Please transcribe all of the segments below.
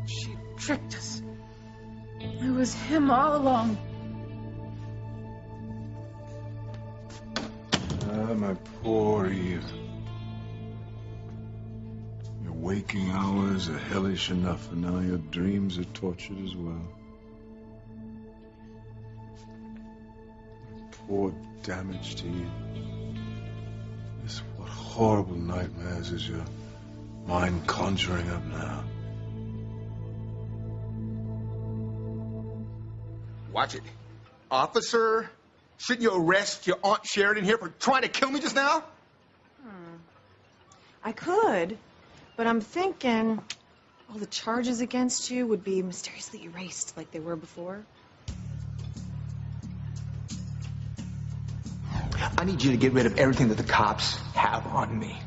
She tricked us. It was him all along. Ah, my poor Eve. Your waking hours are hellish enough, and now your dreams are tortured as well. Poor damaged Eve. Yes, what horrible nightmares is your mind conjuring up now? Watch it. Officer, shouldn't you arrest your Aunt Sheridan here for trying to kill me just now? I could, but I'm thinking all the charges against you would be mysteriously erased like they were before. I need you to get rid of everything that the cops have on me.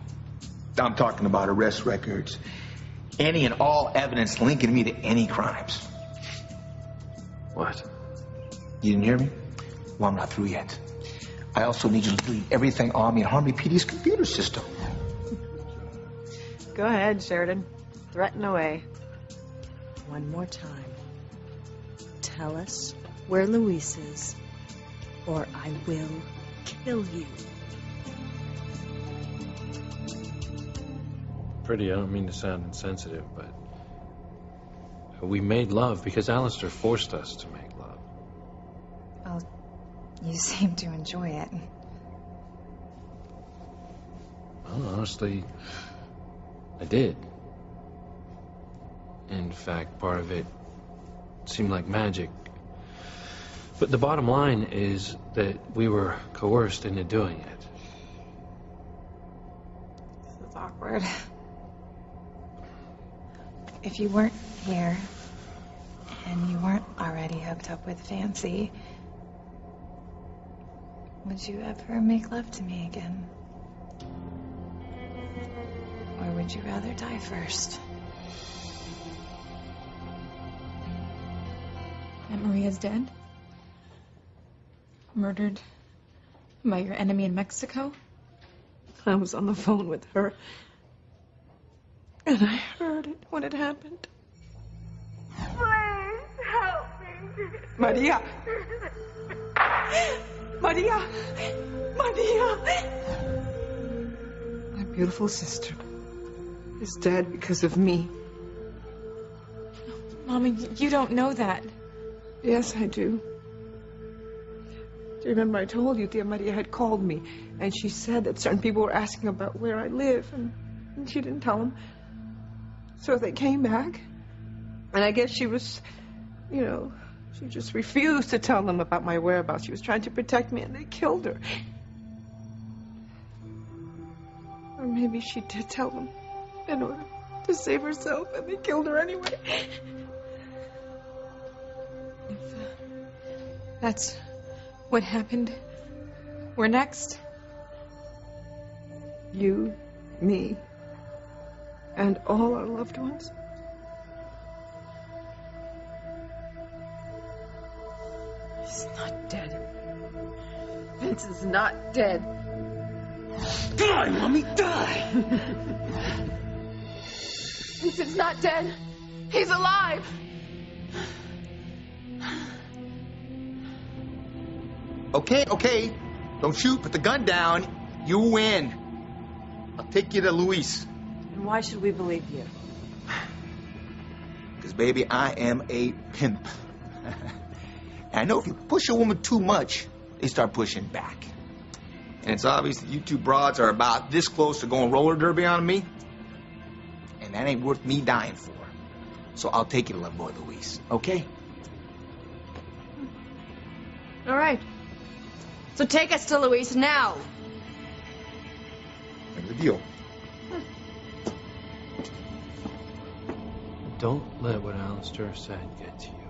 I'm talking about arrest records, any and all evidence linking me to any crimes. What? You didn't hear me? Well, I'm not through yet. I also need you to delete everything on me in Harmony PD's computer system. Go ahead, Sheridan. Threaten away. One more time. Tell us where Luis is, or I will kill you. Pretty, I don't mean to sound insensitive, but we made love because Alistair forced us to make love. Well, you seem to enjoy it. Well, honestly, I did. In fact, part of it seemed like magic. But the bottom line is that we were coerced into doing it. This is awkward. If you weren't here, and you weren't already hooked up with Fancy, would you ever make love to me again? Or would you rather die first? Aunt Maria's dead? Murdered by your enemy in Mexico? I was on the phone with her, and I heard it when it happened. Please help me. Maria! Maria! Maria! My beautiful sister is dead because of me. Mommy, you don't know that. Yes, I do. Do you remember I told you Tia Maria had called me, and she said that certain people were asking about where I live, and she didn't tell them. So they came back, and I guess she was, she just refused to tell them about my whereabouts. She was trying to protect me, and they killed her. Or maybe she did tell them in order to save herself, and they killed her anyway. If that's what happened, we're next. You, me, and all our loved ones. He's not dead. Vince is not dead. Die, Mommy, die! Vince is not dead. He's alive. Okay. Don't shoot. Put the gun down. You win. I'll take you to Luis. And why should we believe you? Because, baby, I am a pimp. And I know if you push a woman too much, they start pushing back. And it's obvious that you two broads are about this close to going roller derby on me. And that ain't worth me dying for. So I'll take you to Love Boy Luis, okay? All right. So take us to Luis now. Make the deal. Don't let what Alistair said get to you.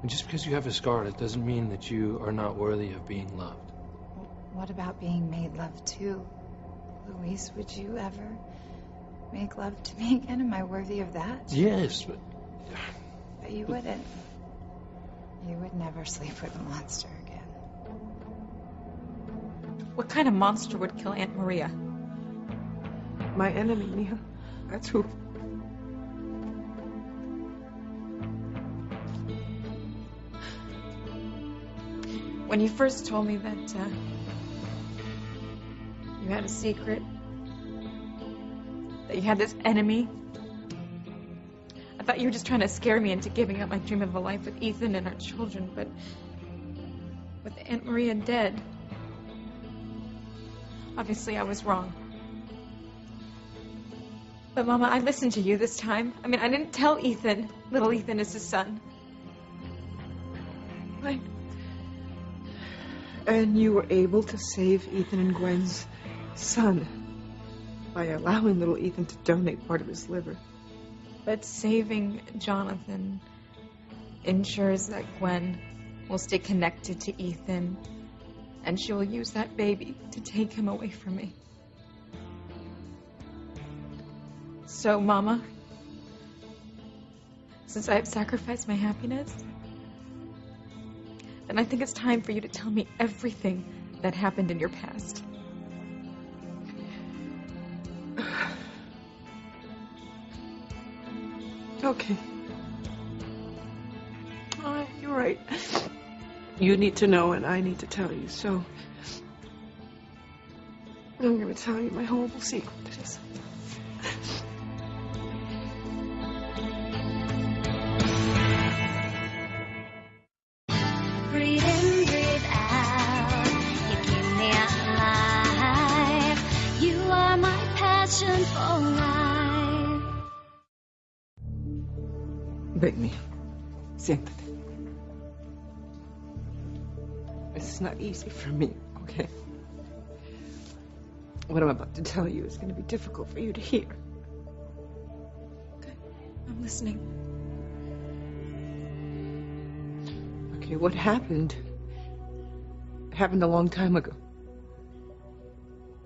And just because you have a scar, it doesn't mean that you are not worthy of being loved. What about being made love to? Luis, would you ever make love to me again? Am I worthy of that? Yes, but... But you wouldn't. You would never sleep with a monster again. What kind of monster would kill Aunt Maria? My enemy, Mia. That's who. When you first told me that you had a secret, that you had this enemy, I thought you were just trying to scare me into giving up my dream of a life with Ethan and our children, but with Aunt Maria dead, obviously I was wrong. But Mama, I listened to you this time. I mean, I didn't tell Ethan little Ethan is his son. Right. And you were able to save Ethan and Gwen's son by allowing little Ethan to donate part of his liver. But saving Jonathan ensures that Gwen will stay connected to Ethan, and she will use that baby to take him away from me. So, Mama, since I have sacrificed my happiness, then I think it's time for you to tell me everything that happened in your past. Okay. All right, you're right. You need to know and I need to tell you, so I'm going to tell you my horrible secret. Breathe in, breathe out. You keep me alive. You are my passion for life. Ven, siéntate. It's not easy for me, okay? What I'm about to tell you is going to be difficult for you to hear. Okay, I'm listening. Okay, what happened a long time ago.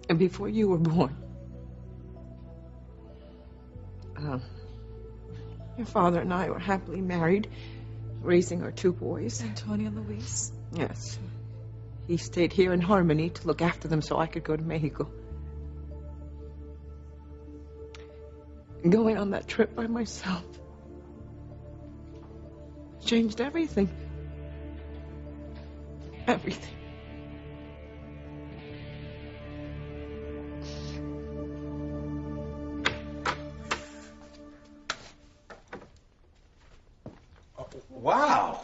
And before you were born. Your father and I were happily married, raising our 2 boys. Antonio and Luis. Yes. He stayed here in Harmony to look after them so I could go to Mexico. Going on that trip by myself changed everything. Everything. Wow.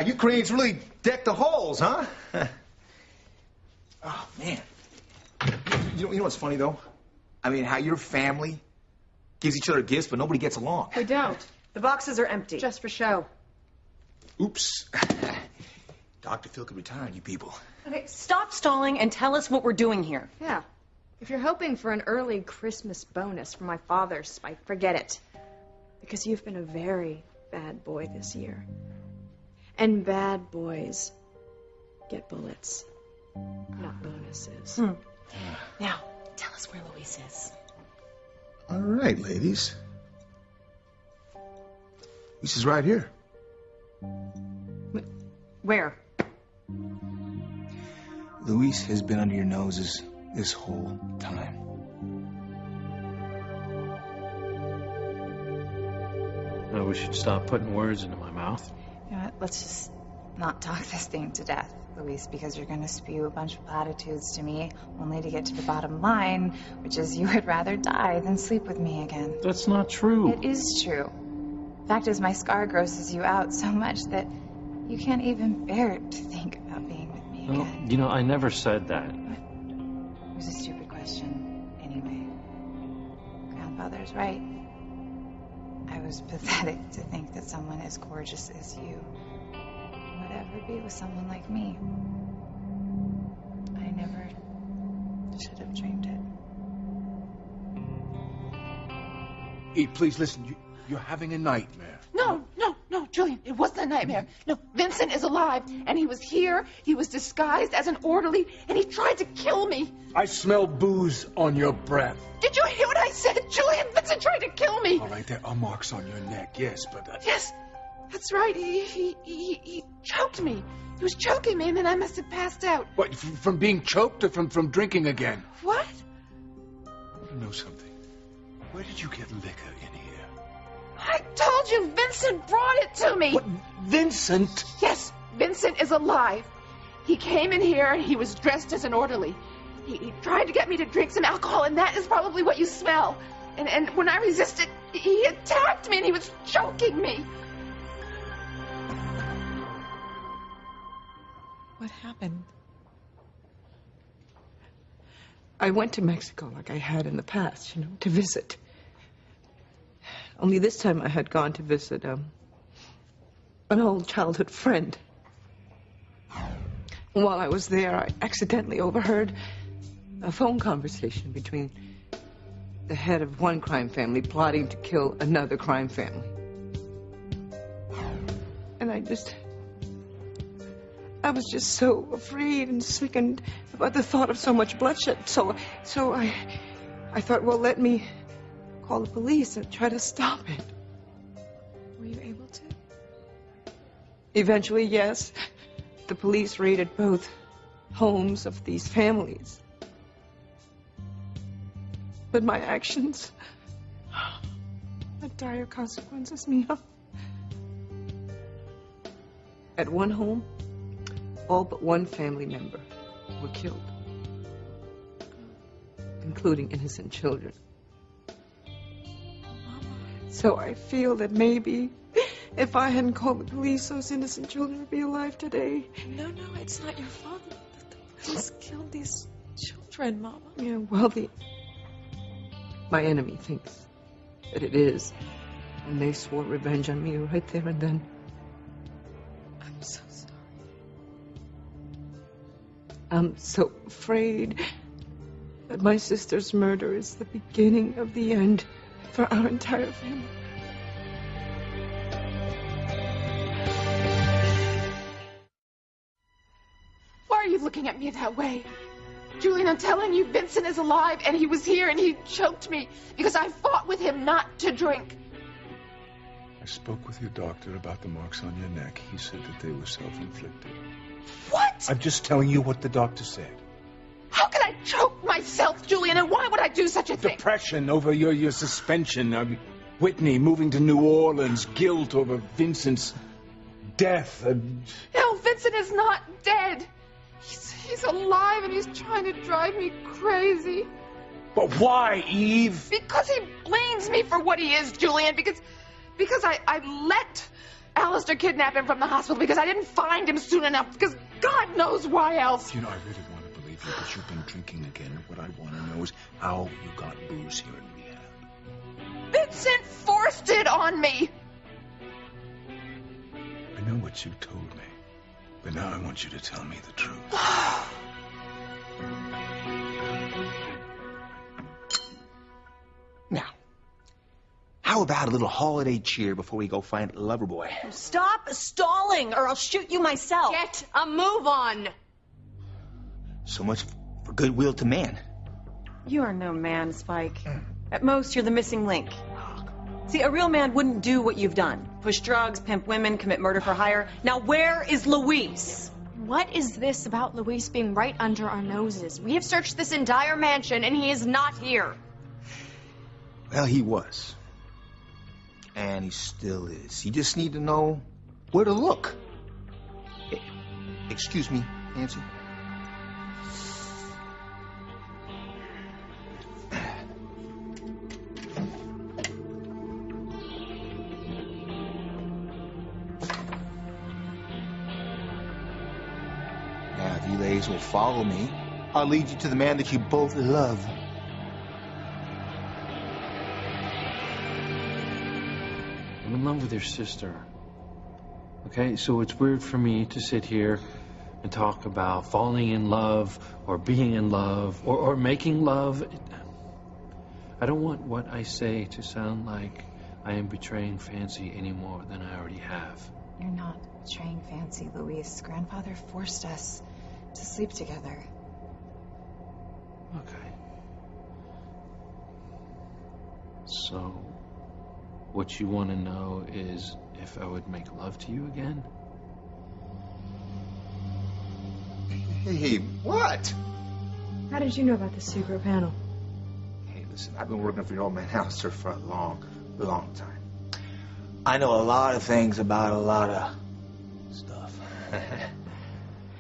You Koreans really decked the halls, huh? Oh, man. You know what's funny, though? I mean, how your family gives each other gifts, but nobody gets along. We don't. The boxes are empty. Just for show. Oops. Dr. Phil could retire on you people. Okay, stop stalling and tell us what we're doing here. Yeah. If you're hoping for an early Christmas bonus from my father's spike, forget it. Because you've been a very bad boy this year. And bad boys get bullets, not bonuses. Now, tell us where Luis is. All right, ladies. This is right here. Where? Luis has been under your noses this whole time. No, we should stop putting words into my mouth. You know what? Let's just not talk this thing to death, Luis, because you're going to spew a bunch of platitudes to me, only to get to the bottom line, which is you would rather die than sleep with me again. That's not true. It is true. Fact is, my scar grosses you out so much that you can't even bear to think about being with me Well, again. you know, I never said that. It was a stupid question, anyway. Grandfather's right. I was pathetic to think that someone as gorgeous as you would ever be with someone like me. I never should have dreamed it. Eve, please listen. You're having a nightmare. No, Julian, it wasn't a nightmare. No, Vincent is alive, and he was here. He was disguised as an orderly, and he tried to kill me. I smell booze on your breath. Did you hear what I said, Julian? Vincent tried to kill me. All right, there are marks on your neck, yes, but... Yes, that's right. He choked me. He was choking me, and then I must have passed out. What, from being choked or from drinking again? What? know something? Where did you get liquor in here? I told you Vincent brought it to me. What? Vincent? Yes, Vincent is alive. He came in here and he was dressed as an orderly. He tried to get me to drink some alcohol, and that is probably what you smell. And when I resisted, he attacked me and he was choking me. What happened? I went to Mexico like I had in the past, to visit. Only this time I had gone to visit an old childhood friend. While I was there, I accidentally overheard a phone conversation between the head of one crime family plotting to kill another crime family. And I was just so afraid and sickened about the thought of so much bloodshed. So I thought, well, let me call the police and try to stop it. Were you able to? Eventually, yes. The police raided both homes of these families. But my actions had dire consequences, Mia. At one home, all but one family member were killed, including innocent children. So I feel that maybe if I hadn't called the police, those innocent children would be alive today. No, it's not your father. The police killed these children, Mama. Yeah, well, my enemy thinks that it is. And they swore revenge on me right there and then. I'm so sorry. I'm so afraid that my sister's murder is the beginning of the end for our entire family. Why are you looking at me that way? Julian, I'm telling you, Vincent is alive, and he was here, and he choked me because I fought with him not to drink. I spoke with your doctor about the marks on your neck. He said that they were self-inflicted. What? I'm just telling you what the doctor said. How can I choke myself, Julian, and why would I do such a thing? Depression over your suspension. Whitney moving to New Orleans. Guilt over Vincent's death. No, Vincent is not dead. He's alive, and he's trying to drive me crazy. But why, Eve? Because he blames me for what he is, Julian. Because I let Alistair kidnap him from the hospital because I didn't find him soon enough. Because God knows why else. You know, I really want to believe you, but you've been drinking again. And what I want to know is how you got booze here in rehab. Vincent forced it on me. I know what you told me. But now I want you to tell me the truth. Now, how about a little holiday cheer before we go find Loverboy? Stop stalling, or I'll shoot you myself. Get a move on. So much for goodwill to man. You are no man, Spike. At most, you're the missing link. See, a real man wouldn't do what you've done. Push drugs, pimp women, commit murder for hire. Now, where is Luis? What is this about Luis being right under our noses? We have searched this entire mansion, and he is not here. Well, he was. And he still is. You just need to know where to look. Excuse me, Nancy. Now, if you ladies will follow me, I'll lead you to the man that you both love. I'm in love with your sister. Okay, so it's weird for me to sit here and talk about falling in love or being in love or making love. I don't want what I say to sound like I am betraying Fancy any more than I already have. You're not betraying Fancy, Luis. Grandfather forced us to sleep together. Okay. So, what you want to know is if I would make love to you again? Hey, what? How did you know about the secret panel? Hey, Listen, I've been working for your old man Alistair for a long, long time. I know a lot of things about a lot of stuff.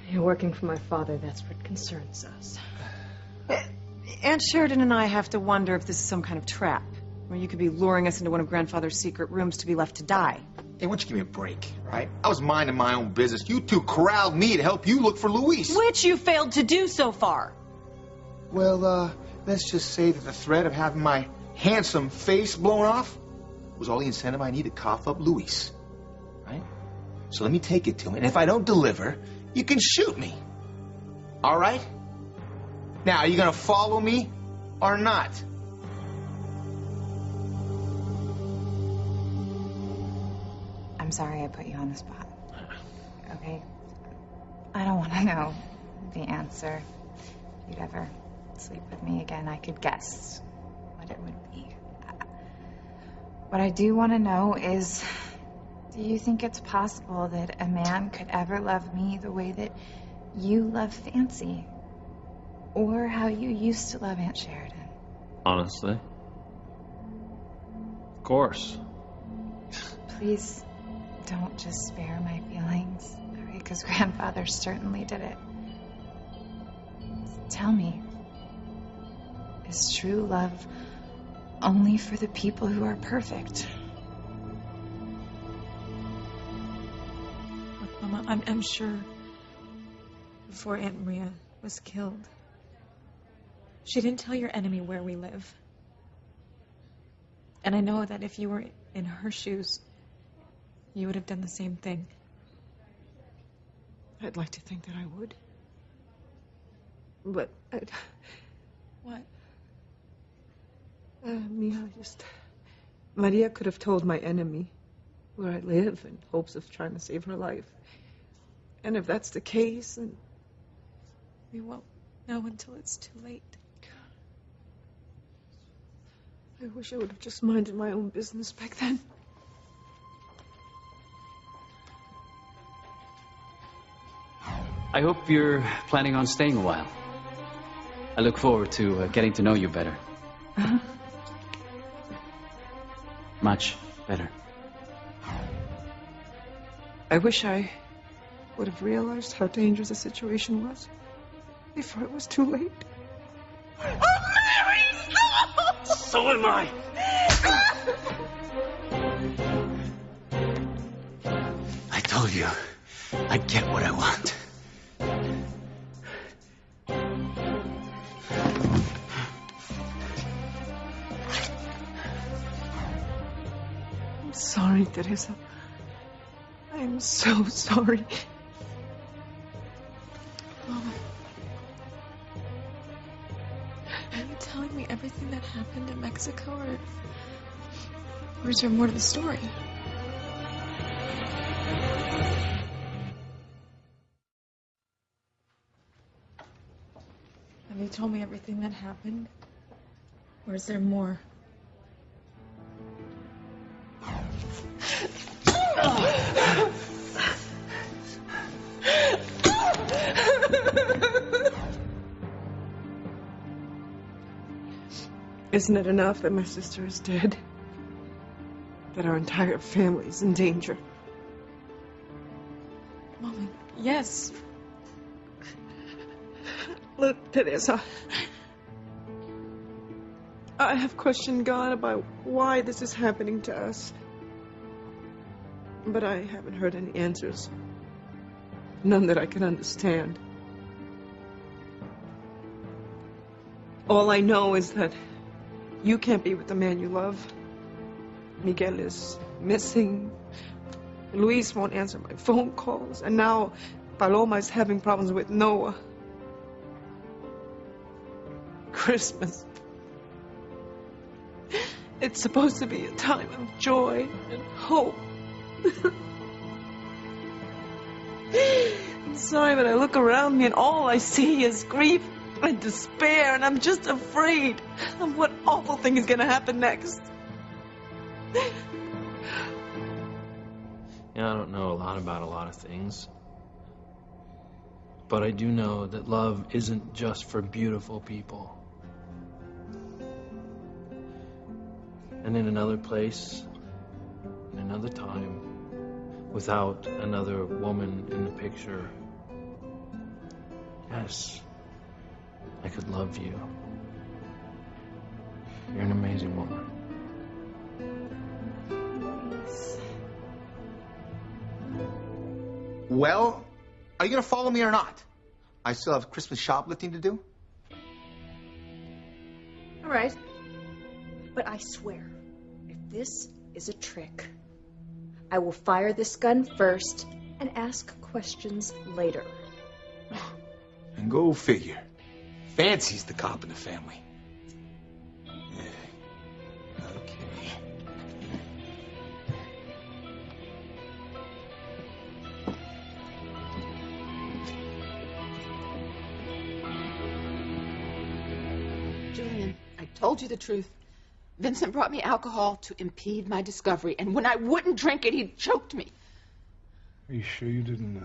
You're working for my father. That's what concerns us. Aunt Sheridan and I have to wonder if this is some kind of trap, where you could be luring us into one of Grandfather's secret rooms to be left to die. Hey, why don't you give me a break, right? I was minding my own business. You two corralled me to help you look for Luis. Which you failed to do so far. Well, let's just say that the threat of having my handsome face blown off was all the incentive I need to cough up Luis, right? So let me take it to him, and if I don't deliver, you can shoot me. All right? Now, are you going to follow me or not? I'm sorry I put you on the spot. Okay? I don't want to know the answer. If you'd ever sleep with me again, I could guess what it would be. What I do want to know is, do you think it's possible that a man could ever love me the way that you love Fancy? Or how you used to love Aunt Sheridan? Honestly. Of course. Please don't just spare my feelings, because Grandfather certainly did it. Tell me, is true love only for the people who are perfect? Look, Mama, I'm sure before Aunt Maria was killed, she didn't tell your enemy where we live. And I know that if you were in her shoes, you would have done the same thing. I'd like to think that I would. But what? Mia, Maria could have told my enemy where I live in hopes of trying to save her life. And if that's the case, then we won't know until it's too late. I wish I would have just minded my own business back then. I hope you're planning on staying a while. I look forward to getting to know you better. Uh-huh. Much better. I wish I would have realized how dangerous the situation was before it was too late. So am I. I told you, I get what I want. I'm sorry, Teresa. I'm so sorry. Mama, are you telling me everything that happened in Mexico, or is there more to the story? Have you told me everything that happened, or is there more? Isn't it enough that my sister is dead? That our entire family is in danger? Mama, yes. Look, Teresa. I have questioned God about why this is happening to us. But I haven't heard any answers. None that I can understand. All I know is that you can't be with the man you love. Miguel is missing. Luis won't answer my phone calls. And now Paloma is having problems with Noah. Christmas. It's supposed to be a time of joy and hope. I'm sorry, but I look around me and all I see is grief and despair, and I'm just afraid of what awful thing is going to happen next. Yeah, I don't know a lot about a lot of things. But I do know that love isn't just for beautiful people. and in another place, in another time, without another woman in the picture, yes, I could love you. You're an amazing woman. Well, are you going to follow me or not? I still have Christmas shoplifting to do. All right. But I swear, if this is a trick, I will fire this gun first and ask questions later. And go figure. Fancy's the cop in the family. Okay. Julian, I told you the truth. Vincent brought me alcohol to impede my discovery, and when I wouldn't drink it, he choked me. Are you sure you didn't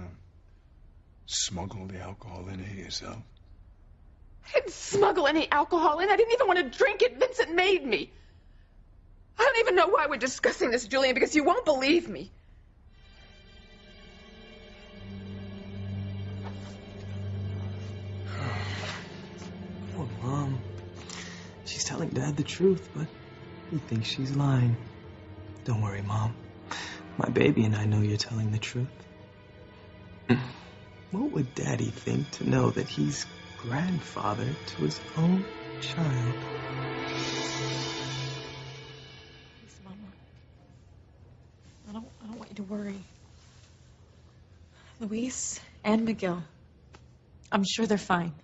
smuggle the alcohol in here yourself? I didn't smuggle any alcohol in. I didn't even want to drink it. Vincent made me. I don't even know why we're discussing this, Julian, because you won't believe me. Poor Mom. She's telling Dad the truth, but he thinks she's lying. Don't worry, Mom. My baby and I know you're telling the truth. What would Daddy think to know that he's grandfather to his own child? Please, Mama. I don't want you to worry. Luis and Miguel, I'm sure they're fine.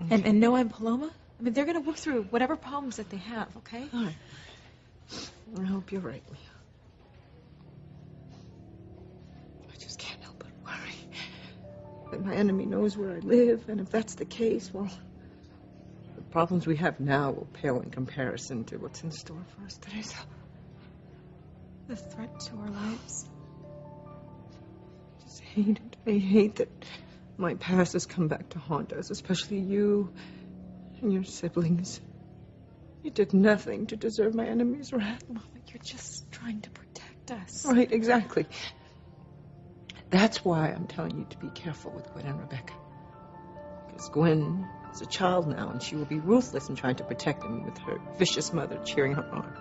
Okay. And Noah and Paloma, I mean, they're going to work through whatever problems that they have, okay? All right. I hope you're right, Mia. I just can't help but worry that my enemy knows where I live, and if that's the case, well, the problems we have now will pale in comparison to what's in store for us, Teresa. The threat to our lives. I just hate it. I hate that my past has come back to haunt us, especially you and your siblings. You did nothing to deserve my enemy's wrath. Mama, you're just trying to protect us. Right, exactly. That's why I'm telling you to be careful with Gwen and Rebecca. Because Gwen is a child now, and she will be ruthless in trying to protect me with her vicious mother cheering her on.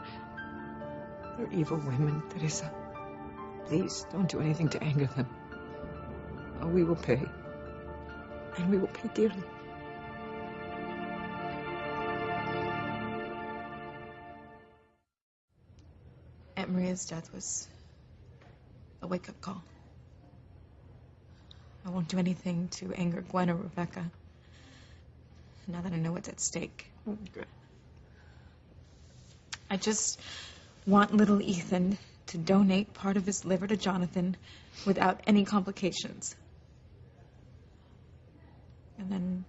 They're evil women, Teresa. Please, don't do anything to anger them. Or we will pay. And we will pay dearly. Aunt Maria's death was a wake-up call. I won't do anything to anger Gwen or Rebecca, now that I know what's at stake. Good. I just want little Ethan to donate part of his liver to Jonathan without any complications. And then,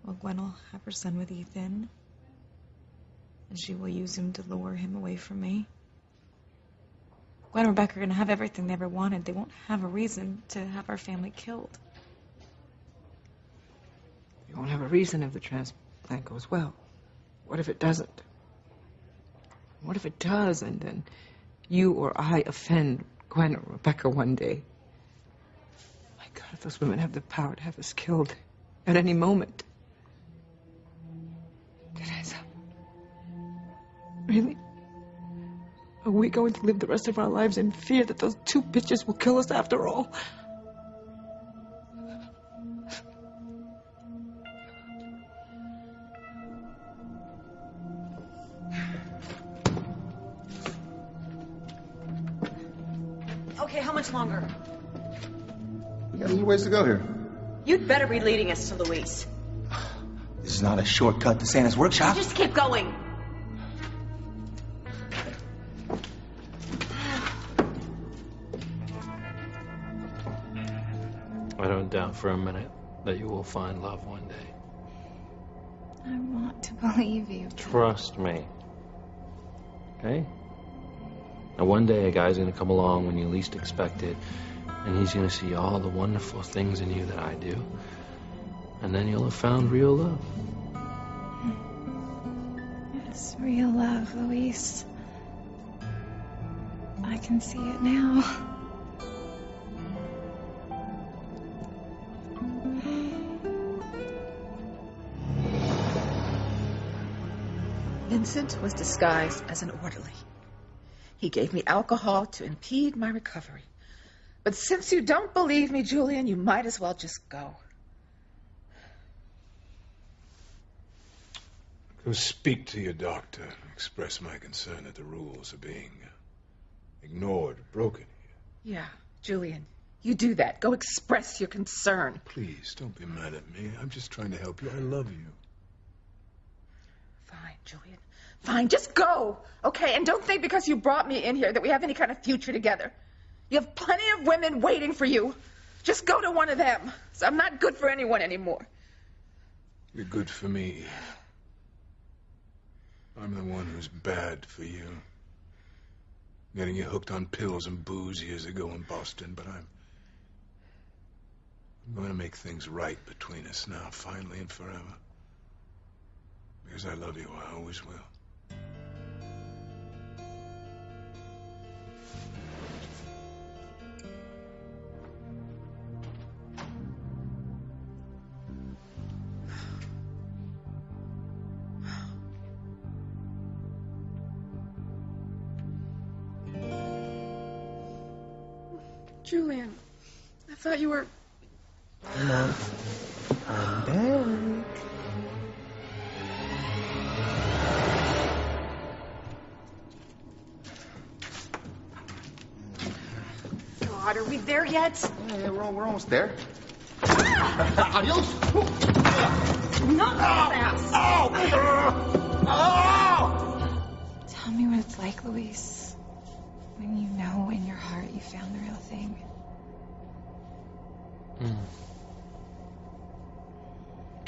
well, Gwen will have her son with Ethan, and she will use him to lure him away from me. Gwen and Rebecca are going to have everything they ever wanted. They won't have a reason to have our family killed. You won't have a reason if the transplant goes well. What if it doesn't? What if it does, and then you or I offend Gwen or Rebecca one day? My God, those women have the power to have us killed at any moment. Teresa. Really? Are we going to live the rest of our lives in fear that those two bitches will kill us after all? Okay, how much longer? We got a little ways to go here. You'd better be leading us to Luis. This is not a shortcut to Santa's workshop. Just keep going. I don't doubt for a minute that you will find love one day. I want to believe you. Trust me. Okay? Now one day a guy's gonna come along when you least expect it, and he's gonna see all the wonderful things in you that I do. And then you'll have found real love. It's real love, Luis. I can see it now. Vincent was disguised as an orderly. He gave me alcohol to impede my recovery. But since you don't believe me, Julian, you might as well just go. Go speak to your doctor and express my concern that the rules are being ignored, broken here. Yeah, Julian, you do that. Go express your concern. Please, don't be mad at me. I'm just trying to help you. I love you. Fine, Julian. Fine, just go, okay? And don't think because you brought me in here that we have any kind of future together. You have plenty of women waiting for you. Just go to one of them. So I'm not good for anyone anymore. You're good for me. I'm the one who's bad for you. Getting you hooked on pills and booze years ago in Boston, but I'm going to make things right between us now, finally and forever. Because I love you, I always will. Julian, I thought you were... Mom, I'm back. God, are we there yet? Yeah, we're almost there. Adios. Not fast. Tell me what it's like, Luis, when you know in your heart you found the real thing. I'm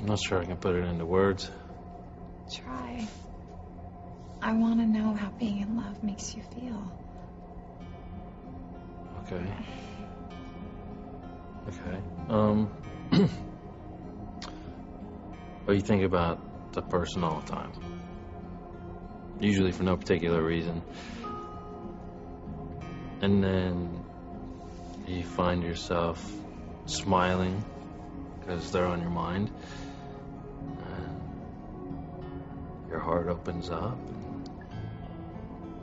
not sure I can put it into words. Try. I want to know how being in love makes you feel. Okay. Well, you think about the person all the time. Usually for no particular reason. And then you find yourself smiling because they're on your mind. And your heart opens up.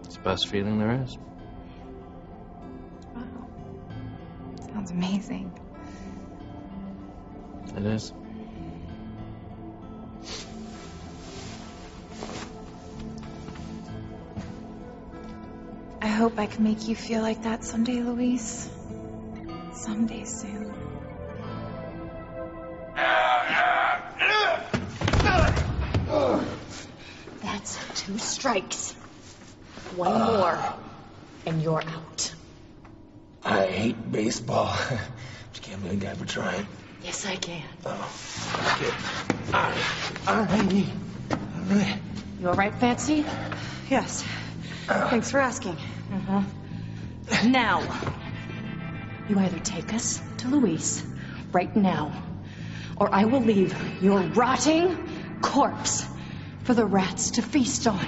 It's the best feeling there is. Wow. Sounds amazing. It is. I hope I can make you feel like that someday, Luis. Someday soon. That's 2 strikes. 1 more, and you're out. I hate baseball. Just can't blame the guy for trying. Yes, I can. Okay. All right. You all right, Fancy? Yes. Thanks for asking. Now, you either take us to Luis right now, or I will leave your rotting corpse for the rats to feast on.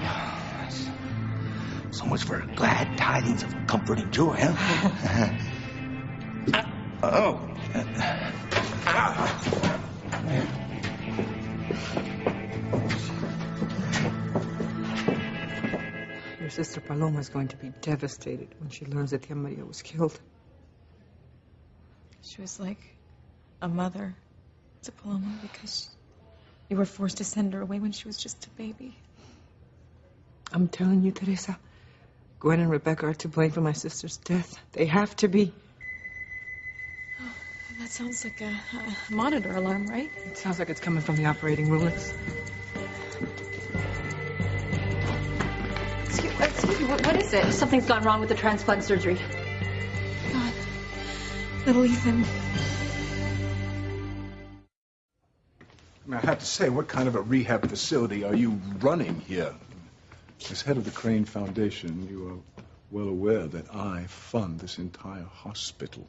So much for glad tidings of comfort and joy, huh? Your sister Paloma is going to be devastated when she learns that Tia Maria was killed. She was like a mother to Paloma because you were forced to send her away when she was just a baby. I'm telling you, Teresa, Gwen and Rebecca are to blame for my sister's death. They have to be. Oh, that sounds like a monitor alarm, right? It sounds like it's coming from the operating room. Excuse me, what is it? Something's gone wrong with the transplant surgery. God. Little Ethan. I mean, I have to say, what kind of a rehab facility are you running here? As head of the Crane Foundation, you are well aware that I fund this entire hospital.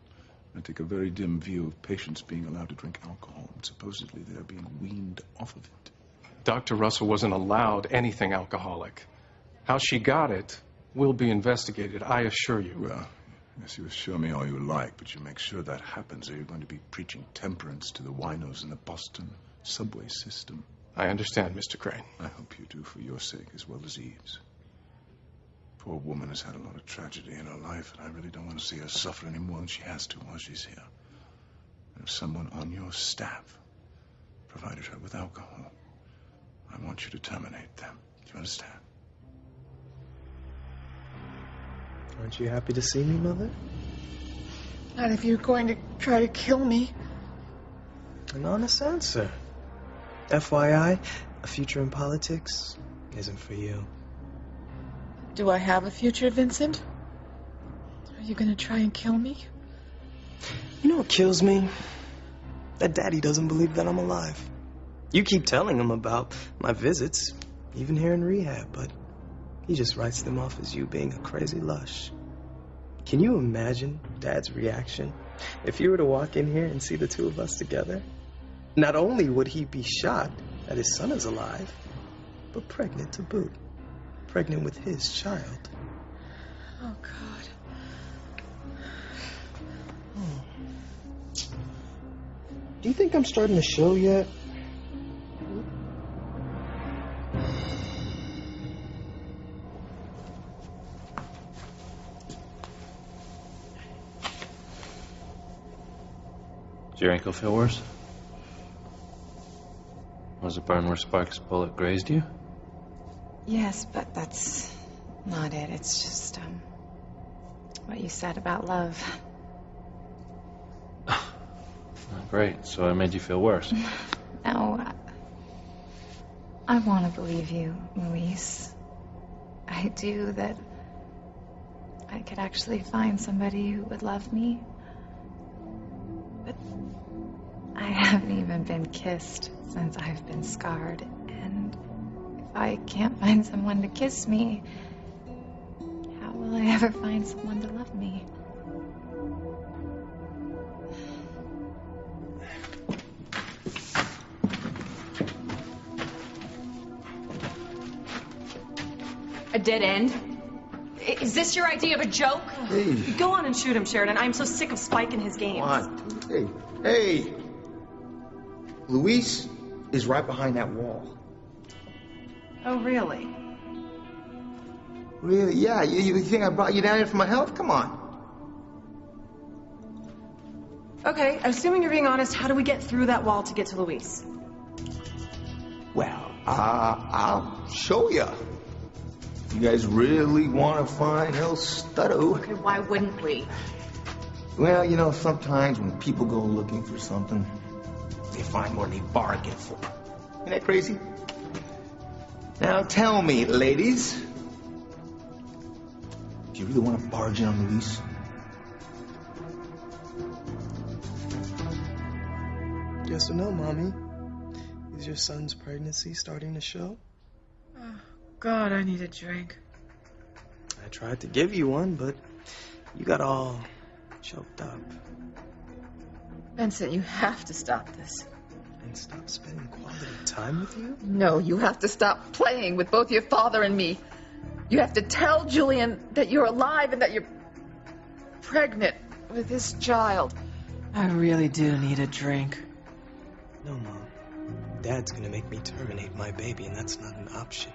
I take a very dim view of patients being allowed to drink alcohol, and supposedly they're being weaned off of it. Dr. Russell wasn't allowed anything alcoholic. How she got it will be investigated, I assure you. Well, yes, you assure me all you like, but you make sure that happens, or you're going to be preaching temperance to the winos in the Boston subway system. I understand, Mr. Crane. I hope you do, for your sake as well as Eve's. Poor woman has had a lot of tragedy in her life, and I really don't want to see her suffer any more than she has to while she's here. And if someone on your staff provided her with alcohol, I want you to terminate them. Do you understand? Aren't you happy to see me, Mother? Not if you're going to try to kill me. An honest answer. FYI, a future in politics isn't for you. Do I have a future, Vincent? Are you going to try and kill me? You know what kills me? That Daddy doesn't believe that I'm alive. You keep telling him about my visits, even here in rehab, but he just writes them off as you being a crazy lush. Can you imagine Dad's reaction if you were to walk in here and see the two of us together? Not only would he be shocked that his son is alive, but pregnant to boot. Pregnant with his child. Oh, God. Do you think I'm starting the show yet? Does your ankle feel worse? Was it burn where Sparks' bullet grazed you? Yes, but that's not it. It's just, what you said about love. Oh, great. So it made you feel worse. No, I want to believe you, Luis. I do, that I could actually find somebody who would love me. But I haven't even been kissed since I've been scarred, and if I can't find someone to kiss me, how will I ever find someone to love me? A dead end? Is this your idea of a joke? Hey. Go on and shoot him, Sheridan. I'm so sick of Spike and his games. Hey. Luis is right behind that wall. Oh, really? Really? Yeah. You think I brought you down here for my health? Come on. Okay, assuming you're being honest, how do we get through that wall to get to Luis? Well, I'll show you. You guys really want to find El Stutto? Okay, why wouldn't we? Well, you know, sometimes when people go looking for something, they find more than they bargain for. Isn't that crazy? Now tell me, ladies, do you really want to barge in on Luis? Yes or no, Mommy? Is your son's pregnancy starting to show? Oh, God, I need a drink. I tried to give you one, but you got all choked up. Vincent, you have to stop this. And stop spending quality time with you? No, you have to stop playing with both your father and me. You have to tell Julian that you're alive and that you're pregnant with his child. I really do need a drink. No, Mom. Dad's gonna make me terminate my baby, and that's not an option.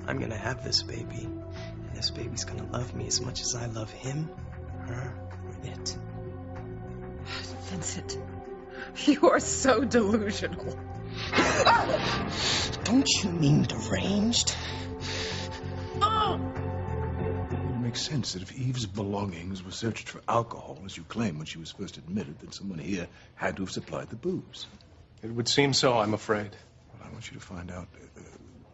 I'm gonna have this baby, and this baby's gonna love me as much as I love him, her, or it. Vincent, you are so delusional. Don't you mean deranged? It would make sense that if Eve's belongings were searched for alcohol, as you claim when she was first admitted, then someone here had to have supplied the booze. It would seem so, I'm afraid. Well, I want you to find out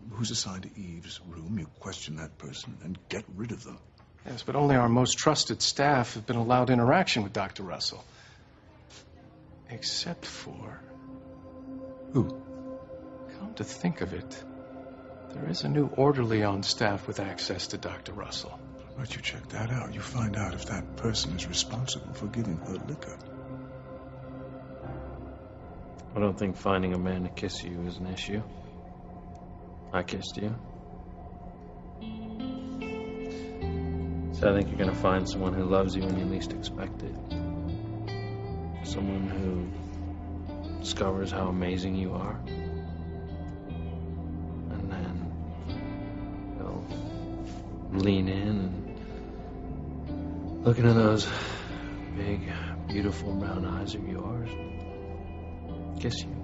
who's assigned to Eve's room. You question that person and get rid of them. Yes, but only our most trusted staff have been allowed interaction with Dr. Russell. Except for... Who? Come to think of it, there is a new orderly on staff with access to Dr. Russell. Why don't you check that out? You find out if that person is responsible for giving her liquor. I don't think finding a man to kiss you is an issue. I kissed you. So I think you're gonna find someone who loves you when you least expect it. Someone who discovers how amazing you are. And then they'll lean in and look into those big, beautiful brown eyes of yours. Kiss you.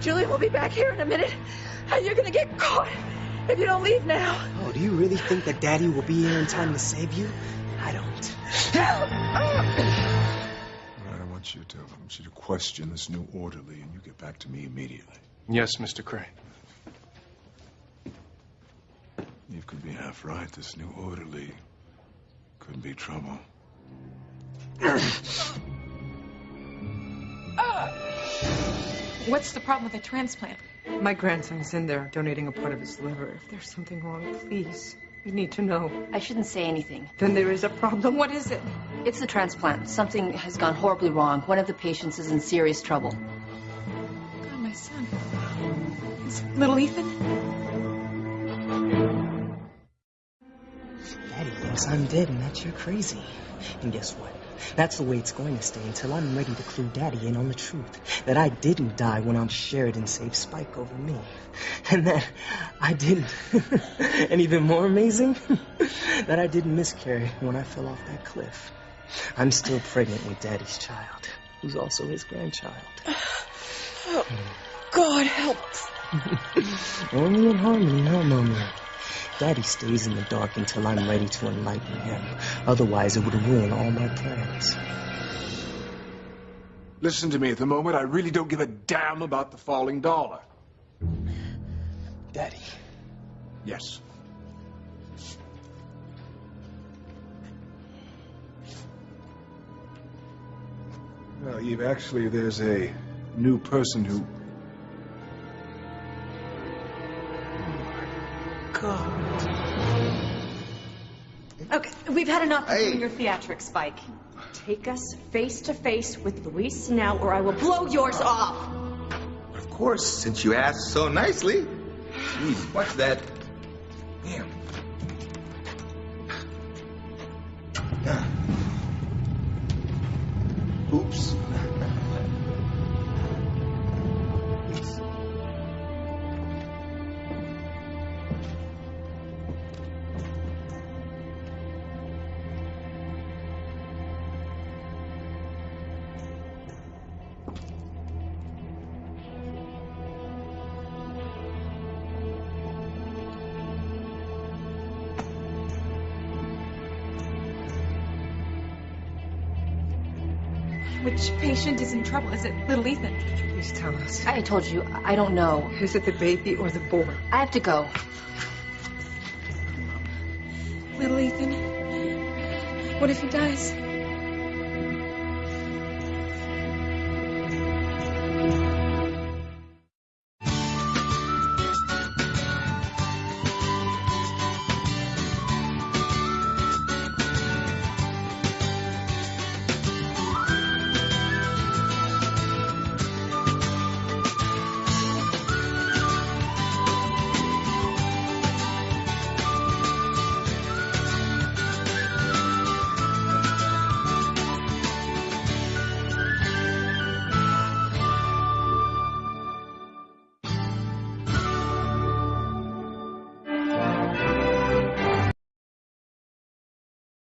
Julie will be back here in a minute, and you're gonna get caught if you don't leave now. Oh, do you really think that Daddy will be here in time to save you? I don't. All right, I want you to question this new orderly, and you get back to me immediately. Yes, Mr. Crane. You could be half right. This new orderly could be trouble. What's the problem with the transplant? My grandson's in there donating a part of his liver. If there's something wrong, please. We need to know. I shouldn't say anything. Then there is a problem. What is it? It's the transplant. Something has gone horribly wrong. One of the patients is in serious trouble. God, my son. Is little Ethan? Daddy thinks I'm dead and that you're crazy. And guess what? That's the way it's going to stay until I'm ready to clue Daddy in on the truth. That I didn't die when Aunt Sheridan saved Spike over me. And that I didn't. And even more amazing, that I didn't miscarry when I fell off that cliff. I'm still pregnant with Daddy's child, who's also his grandchild. Oh, God help us. Only in harmony, no, Mommy. Daddy stays in the dark until I'm ready to enlighten him. Otherwise, it would ruin all my plans. Listen to me at the moment. I really don't give a damn about the falling dollar. Daddy. Yes. Well, Eve, actually, there's a new person who... God. Okay, we've had enough of doing your theatrics, Spike. Take us face to face with Luis now, or I will blow yours off. Of course, since you asked so nicely. Jeez, what's that? Damn. Oops. Which patient is in trouble? Is it little Ethan? Please tell us. I told you, I don't know. Is it the baby or the boy? I have to go. Little Ethan? What if he dies?